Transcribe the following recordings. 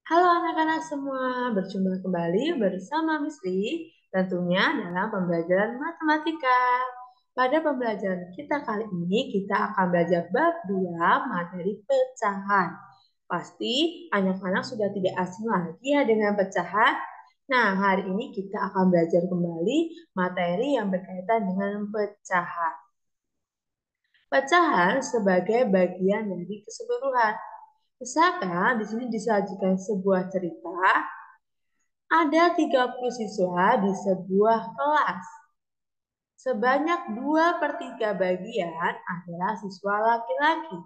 Halo anak-anak semua, berjumpa kembali bersama Miss Li, tentunya dalam pembelajaran matematika. Pada pembelajaran kita kali ini, kita akan belajar bab 2 materi pecahan. Pasti anak-anak sudah tidak asing lagi ya dengan pecahan. Nah, hari ini kita akan belajar kembali materi yang berkaitan dengan pecahan. Pecahan sebagai bagian dari keseluruhan. Misalkan di sini disajikan sebuah cerita, ada 30 siswa di sebuah kelas. Sebanyak 2/3 bagian adalah siswa laki-laki.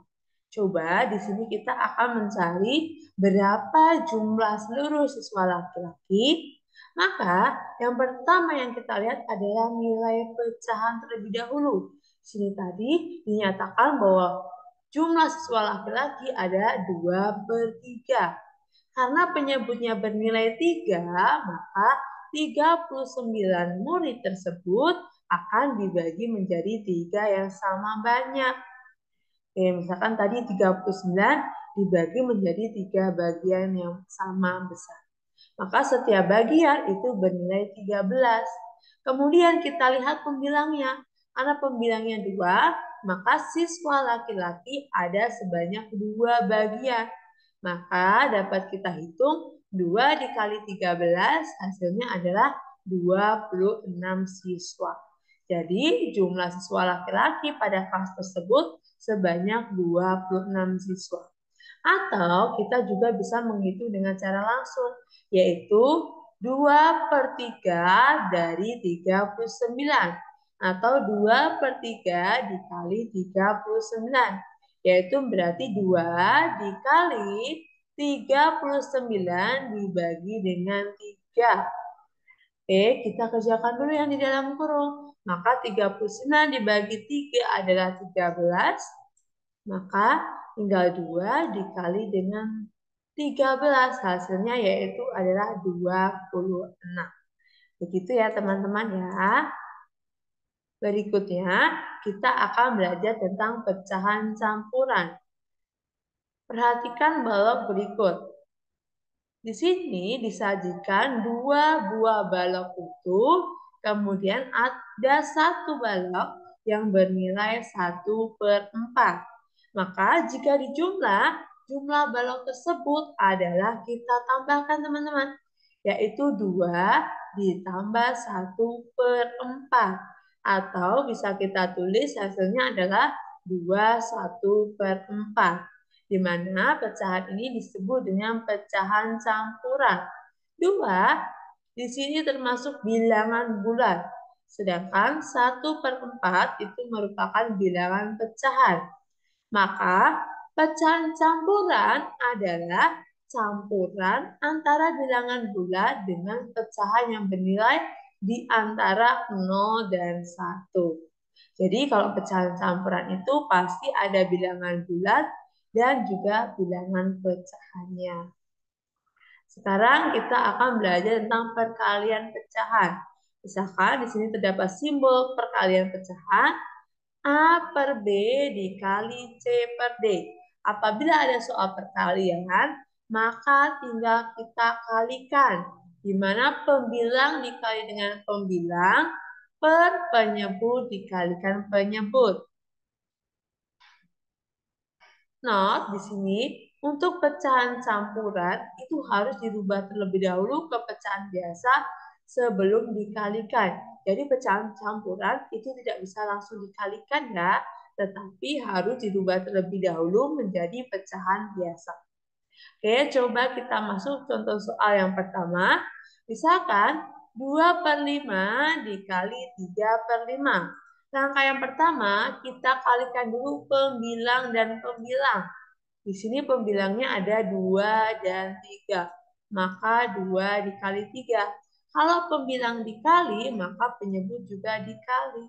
Coba di sini kita akan mencari berapa jumlah seluruh siswa laki-laki. Maka yang pertama yang kita lihat adalah nilai pecahan terlebih dahulu. Di sini tadi dinyatakan bahwa jumlah siswa laki-laki ada 2/3. Karena penyebutnya bernilai 3, maka 39 murid tersebut akan dibagi menjadi 3 yang sama banyak. Oke, misalkan tadi 39 dibagi menjadi 3 bagian yang sama besar. Maka setiap bagian itu bernilai 13. Kemudian kita lihat pembilangnya. Karena pembilangnya 2, maka siswa laki-laki ada sebanyak 2 bagian. Maka dapat kita hitung 2 dikali 13 hasilnya adalah 26 siswa. Jadi jumlah siswa laki-laki pada kelas tersebut sebanyak 26 siswa. Atau kita juga bisa menghitung dengan cara langsung, yaitu 2/3 dari 39 atau 2/3 dikali 39, yaitu berarti 2 dikali 39 dibagi dengan 3. Oke, kita kerjakan dulu yang di dalam kurung. Maka 39 dibagi 3 adalah 13. Maka tinggal 2 dikali dengan 13. Hasilnya yaitu adalah 26. Begitu ya teman-teman ya. Berikutnya kita akan belajar tentang pecahan campuran. Perhatikan balok berikut. Di sini disajikan 2 buah balok utuh, kemudian ada 1 balok yang bernilai 1/4. Maka jika dijumlah, jumlah balok tersebut adalah kita tambahkan teman-teman, yaitu 2 ditambah 1/4. Atau bisa kita tulis hasilnya adalah 2 1/4. Di mana pecahan ini disebut dengan pecahan campuran. 2 di sini termasuk bilangan bulat, sedangkan 1/4 itu merupakan bilangan pecahan. Maka pecahan campuran adalah campuran antara bilangan bulat dengan pecahan yang bernilai di antara 0 dan 1. Jadi kalau pecahan campuran itu pasti ada bilangan bulat dan juga bilangan pecahannya. Sekarang kita akan belajar tentang perkalian pecahan. Misalkan di sini terdapat simbol perkalian pecahan A per B dikali C per D. Apabila ada soal perkalian, maka tinggal kita kalikan. Di mana pembilang dikali dengan pembilang per penyebut dikalikan penyebut. Not di sini untuk pecahan campuran itu harus dirubah terlebih dahulu ke pecahan biasa sebelum dikalikan. Jadi pecahan campuran itu tidak bisa langsung dikalikan ya, tetapi harus dirubah terlebih dahulu menjadi pecahan biasa. Oke, coba kita masuk contoh soal yang pertama. Misalkan 2/5 dikali 3/5. Langkah yang pertama, kita kalikan dulu pembilang dan pembilang. Di sini pembilangnya ada 2 dan 3. Maka 2 dikali 3. Kalau pembilang dikali, maka penyebut juga dikali.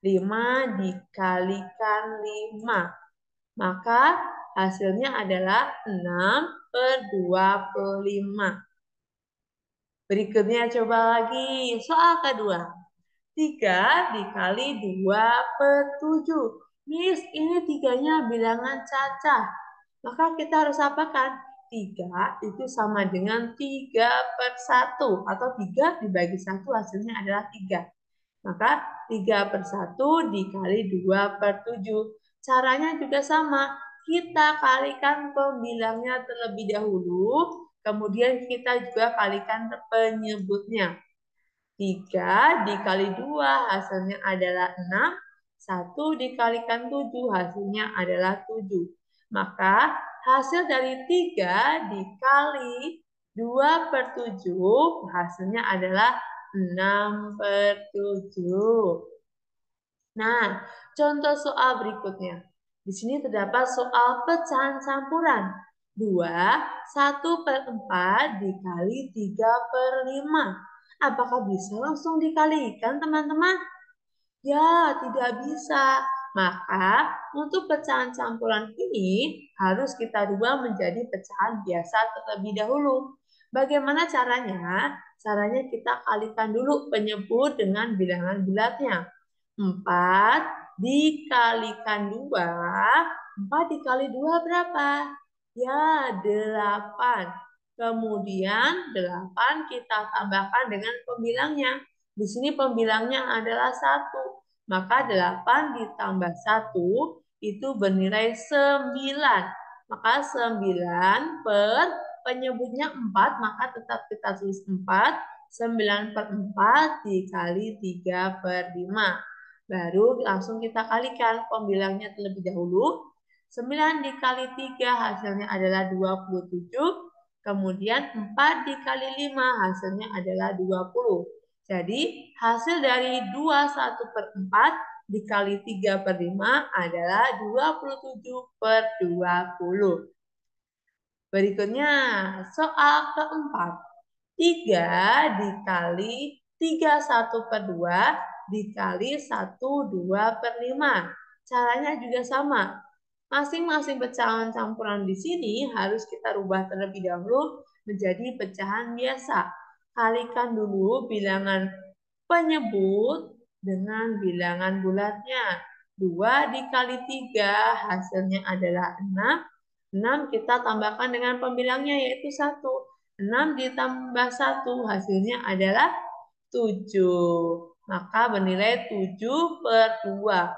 5 dikalikan 5. Maka hasilnya adalah 6/25. Berikutnya coba lagi. Soal kedua. 3 dikali 2/7. Miss, ini 3-nya bilangan cacah. Maka kita harus apakan? 3 itu sama dengan 3/1. Atau 3 dibagi 1 hasilnya adalah 3. Maka 3/1 dikali 2/7. Caranya juga sama. Kita kalikan pembilangnya terlebih dahulu. Kemudian kita juga kalikan penyebutnya. 3 dikali 2 hasilnya adalah 6. 1 dikalikan 7 hasilnya adalah 7. Maka hasil dari 3 dikali 2/7 hasilnya adalah 6/7. Nah, contoh soal berikutnya. Di sini terdapat soal pecahan campuran. 1/4 dikali 3/5. Apakah bisa langsung dikalikan, teman-teman? Ya, tidak bisa. Maka, untuk pecahan campuran ini harus kita rubah menjadi pecahan biasa terlebih dahulu. Bagaimana caranya? Caranya kita kalikan dulu penyebut dengan bilangan bulatnya. 4 dikalikan 2. 4 dikali 2 berapa? Ya, 8. Kemudian 8 kita tambahkan dengan pembilangnya. Di sini pembilangnya adalah 1. Maka 8 ditambah 1 itu bernilai 9. Maka 9 per penyebutnya 4, maka tetap kita tulis 4. 9/4 dikali 3/5. Baru langsung kita kalikan pembilangnya terlebih dahulu. 9 dikali 3 hasilnya adalah 27. Kemudian 4 dikali 5 hasilnya adalah 20. Jadi hasil dari 21/4 dikali 3/5 adalah 27/20. Berikutnya soal keempat. 3 dikali 31/2 dikali 1/2/5. Caranya juga sama. Masing-masing pecahan campuran di sini harus kita rubah terlebih dahulu menjadi pecahan biasa. Kalikan dulu bilangan penyebut dengan bilangan bulatnya. 2 dikali 3 hasilnya adalah 6. 6 kita tambahkan dengan pembilangnya yaitu 1. 6 ditambah 1 hasilnya adalah 7. Maka bernilai 7/2.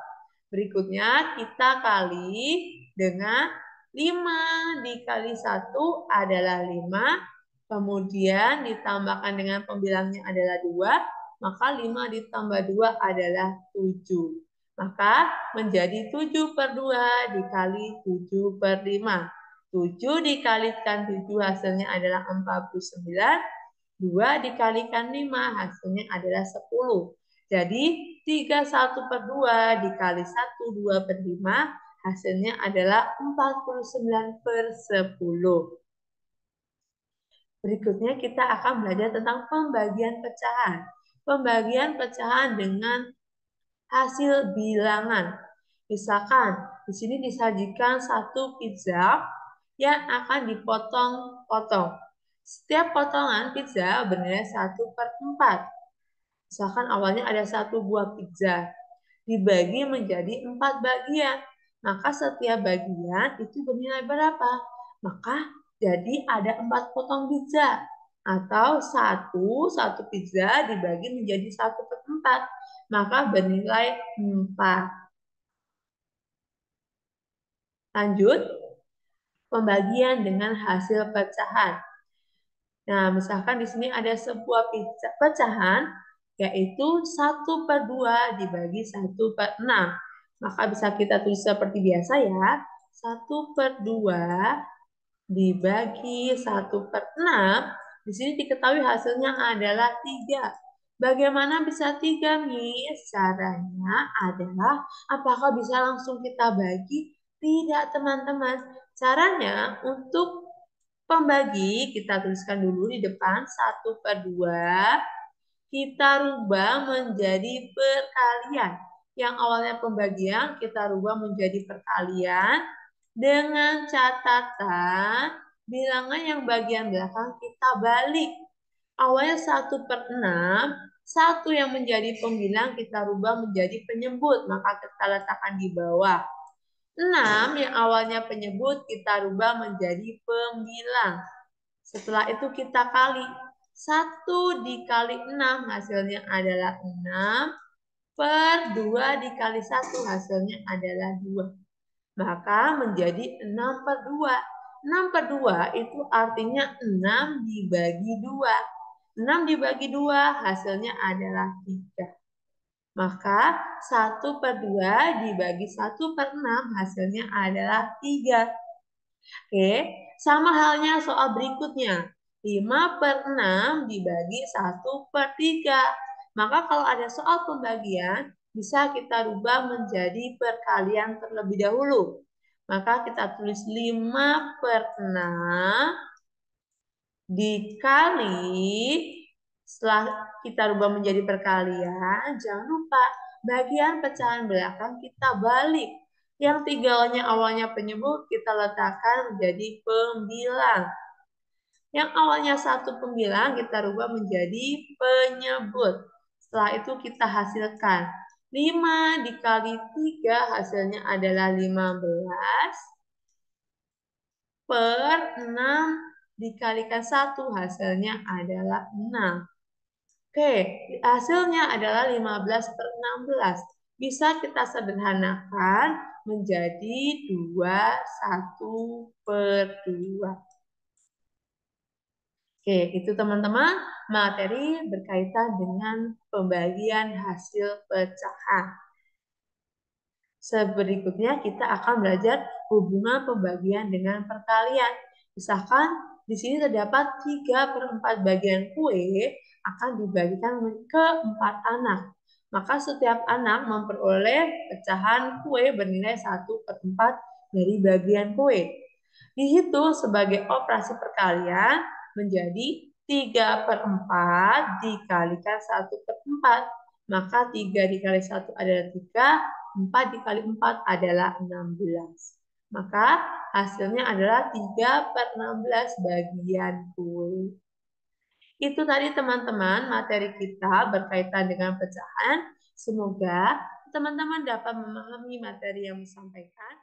Berikutnya kita kali dengan 5 dikali 1 adalah 5. Kemudian ditambahkan dengan pembilangnya adalah 2. Maka 5 ditambah 2 adalah 7. Maka menjadi 7/2 dikali 7/5. 7 dikalikan 7 hasilnya adalah 49. 2 dikalikan 5 hasilnya adalah 10. Jadi 31/2 dikali 1, 2/5 hasilnya adalah 49/10. Berikutnya kita akan belajar tentang pembagian pecahan. Pembagian pecahan dengan hasil bilangan. Misalkan di sini disajikan satu pizza yang akan dipotong-potong. Setiap potongan pizza bernilai 1/4. Misalkan awalnya ada 1 buah pizza. Dibagi menjadi 4 bagian. Maka setiap bagian itu bernilai berapa? Maka jadi ada 4 potong pizza. Atau satu pizza dibagi menjadi 1/4. Maka bernilai 4. Lanjut, pembagian dengan hasil pecahan. Nah, misalkan di sini ada sebuah pecahan, yaitu 1/2 dibagi 1/6. Maka bisa kita tulis seperti biasa ya. 1/2 dibagi 1/6. Di sini diketahui hasilnya adalah 3. Bagaimana bisa 3, Miss? Caranya adalah apakah bisa langsung kita bagi? Tidak, teman-teman. Caranya untuk pembagi, kita tuliskan dulu di depan 1/2. Kita rubah menjadi perkalian. Yang awalnya pembagian, kita rubah menjadi perkalian. Dengan catatan, bilangan yang bagian belakang kita balik. Awalnya 1/6, 1 yang menjadi pembilang kita rubah menjadi penyebut. Maka kita letakkan di bawah. 6 yang awalnya penyebut kita rubah menjadi pembilang. Setelah itu kita kali. 1 dikali 6 hasilnya adalah 6. Per 2 dikali 1 hasilnya adalah 2. Maka menjadi 6 per 2. 6 per 2 itu artinya 6 dibagi 2. 6 dibagi 2 hasilnya adalah 3. Maka 1 per 2 dibagi 1 per 6 hasilnya adalah 3. Oke, sama halnya soal berikutnya. 5 per 6 dibagi 1 per 3. Maka kalau ada soal pembagian, bisa kita rubah menjadi perkalian terlebih dahulu. Maka kita tulis 5 per 6 dikali, setelah kita rubah menjadi perkalian, jangan lupa bagian pecahan belakang kita balik. Yang tiganya awalnya penyebut kita letakkan menjadi pembilang. Yang awalnya 1 pembilang kita rubah menjadi penyebut. Setelah itu kita hasilkan. 5 dikali 3 hasilnya adalah 15. Per 6 dikalikan 1 hasilnya adalah 6. Oke, hasilnya adalah 15 per 16. Bisa kita sederhanakan menjadi 21 per 2. Oke, itu teman-teman materi berkaitan dengan pembagian hasil pecahan. Berikutnya kita akan belajar hubungan pembagian dengan perkalian. Misalkan di sini terdapat 3/4 bagian kue akan dibagikan ke 4 anak. Maka setiap anak memperoleh pecahan kue bernilai 1/4 dari bagian kue. Dihitung sebagai operasi perkalian menjadi 3/4 dikalikan 1/4. Maka 3 dikali 1 adalah 3, 4 dikali 4 adalah 16. Maka hasilnya adalah 3/16 bagian kue. Itu tadi teman-teman materi kita berkaitan dengan pecahan. Semoga teman-teman dapat memahami materi yang disampaikan.